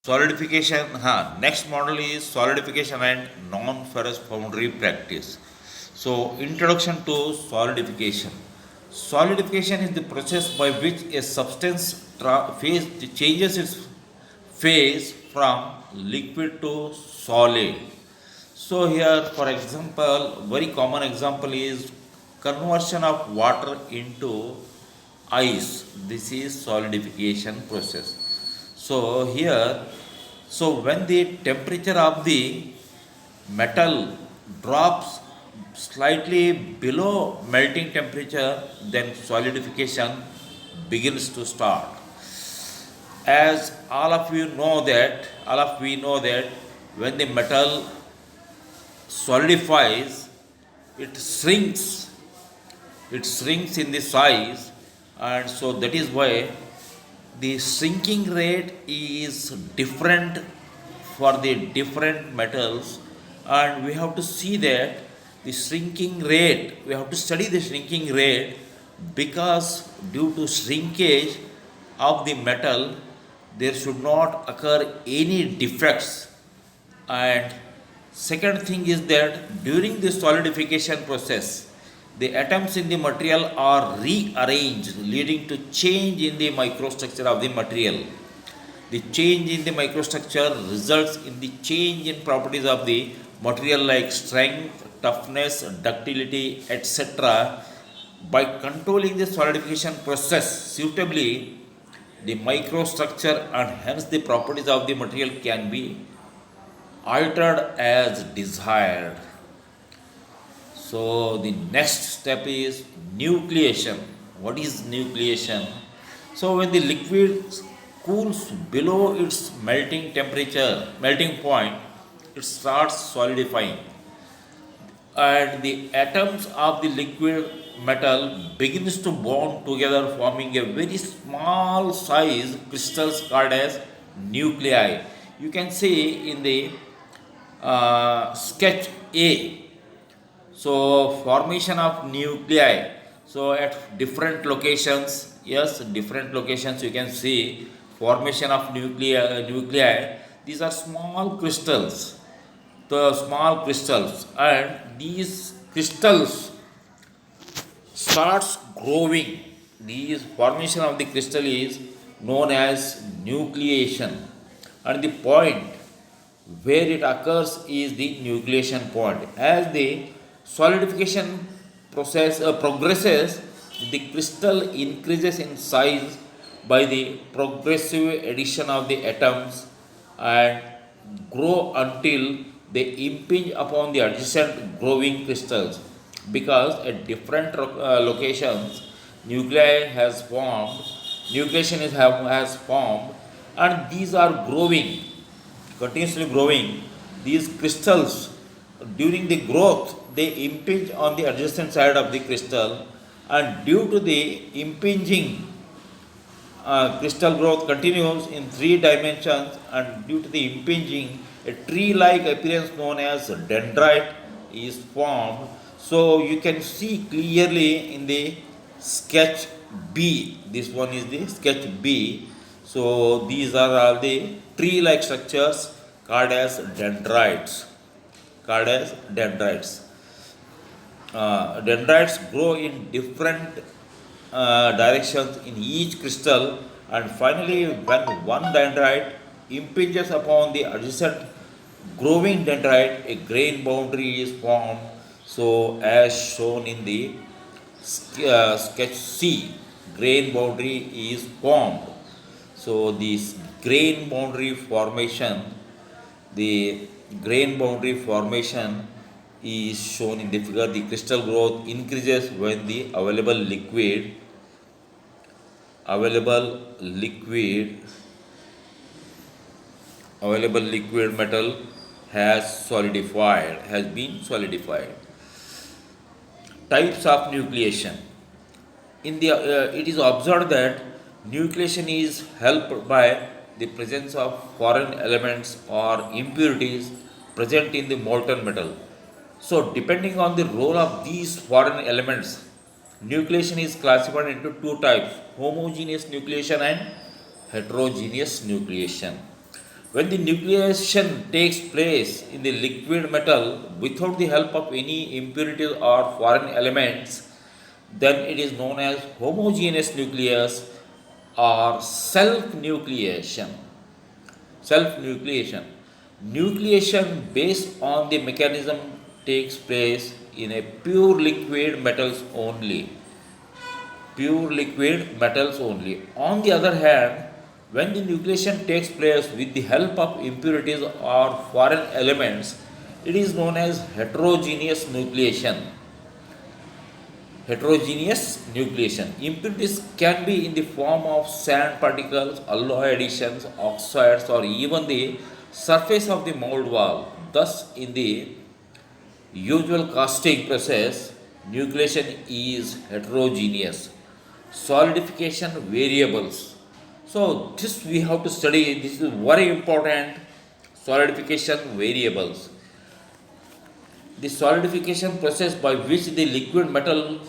Solidification, next model is solidification and non-ferrous foundry practice. So, introduction to solidification. Solidification is the process by which a substance changes its phase from liquid to solid. So, here, for example, very common example is conversion of water into ice. This is solidification process. So here, so when the temperature of the metal drops slightly below melting temperature, then solidification begins to start. As all of we know that when the metal solidifies, it shrinks, it shrinks in the size, and so that is why the shrinking rate is different for the different metals, and we have to see that the shrinking rate, we have to study the shrinking rate, because due to shrinkage of the metal there should not occur any defects. And second thing is that during the solidification process, the atoms in the material are rearranged, leading to change in the microstructure of the material. The change in the microstructure results in the change in properties of the material like strength, toughness, ductility, etc. By controlling the solidification process suitably, the microstructure and hence the properties of the material can be altered as desired. So the next step is nucleation. What is nucleation? So when the liquid cools below its melting point, it starts solidifying, and the atoms of the liquid metal begins to bond together, forming a very small size crystals called as nuclei. You can see in the sketch A. So formation of nuclei. So at different locations, yes, different locations you can see formation of nuclei. These are small crystals, the small crystals, and these crystals starts growing. These formation of the crystal is known as nucleation, and the point where it occurs is the nucleation point. As the solidification process progresses, the crystal increases in size by the progressive addition of the atoms and grow until they impinge upon the adjacent growing crystals. Because at different locations, nuclei has formed, has formed, and these are growing, continuously growing. These crystals, during the growth, they impinge on the adjacent side of the crystal, and due to the impinging, crystal growth continues in three dimensions, and due to the impinging, a tree-like appearance known as dendrite is formed. So you can see clearly in the sketch B. This one is the sketch B. So these are all the tree-like structures called as dendrites. Called as dendrites. Dendrites grow in different directions in each crystal, and finally, when one dendrite impinges upon the adjacent growing dendrite, a grain boundary is formed. So, as shown in the sketch C, grain boundary is formed. So, this grain boundary formation, the grain boundary formation is shown in the figure. The crystal growth increases when the available liquid metal has been solidified. Types of nucleation. It is observed that nucleation is helped by the presence of foreign elements or impurities present in the molten metal. So, depending on the role of these foreign elements, nucleation is classified into two types: homogeneous nucleation and heterogeneous nucleation. When the nucleation takes place in the liquid metal without the help of any impurities or foreign elements, then it is known as homogeneous nucleus or self-nucleation. Self-nucleation. Nucleation based on the mechanism takes place in a pure liquid metals only. Pure liquid metals only. On the other hand, when the nucleation takes place with the help of impurities or foreign elements, it is known as heterogeneous nucleation. Heterogeneous nucleation. Impurities can be in the form of sand particles, alloy additions, oxides, or even the surface of the mold wall. Thus, in the usual casting process, nucleation is heterogeneous. Solidification variables. So, this we have to study. This is very important. Solidification variables. The solidification process by which the liquid metal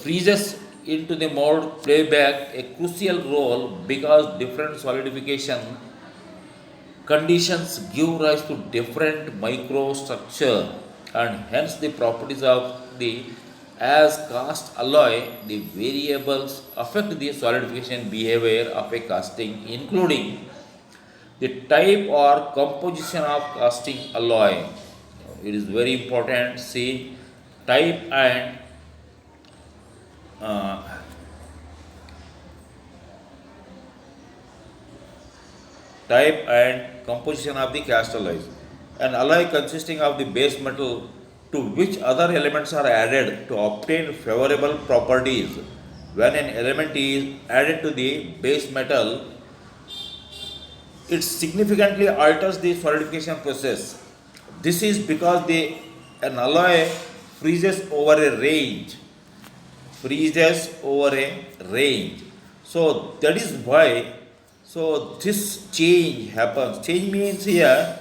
freezes into the mold play back a crucial role because different solidification conditions give rise to different microstructure and hence the properties of the as cast alloy. The variables affect the solidification behavior of a casting, including the type or composition of casting alloy. It is very important. See, type and uh, type and composition of the cast alloys. An alloy consisting of the base metal to which other elements are added to obtain favorable properties. When an element is added to the base metal, it significantly alters the solidification process. This is because an alloy freezes over a range. Freezes over a range. So that is why. So this change happens. Change means here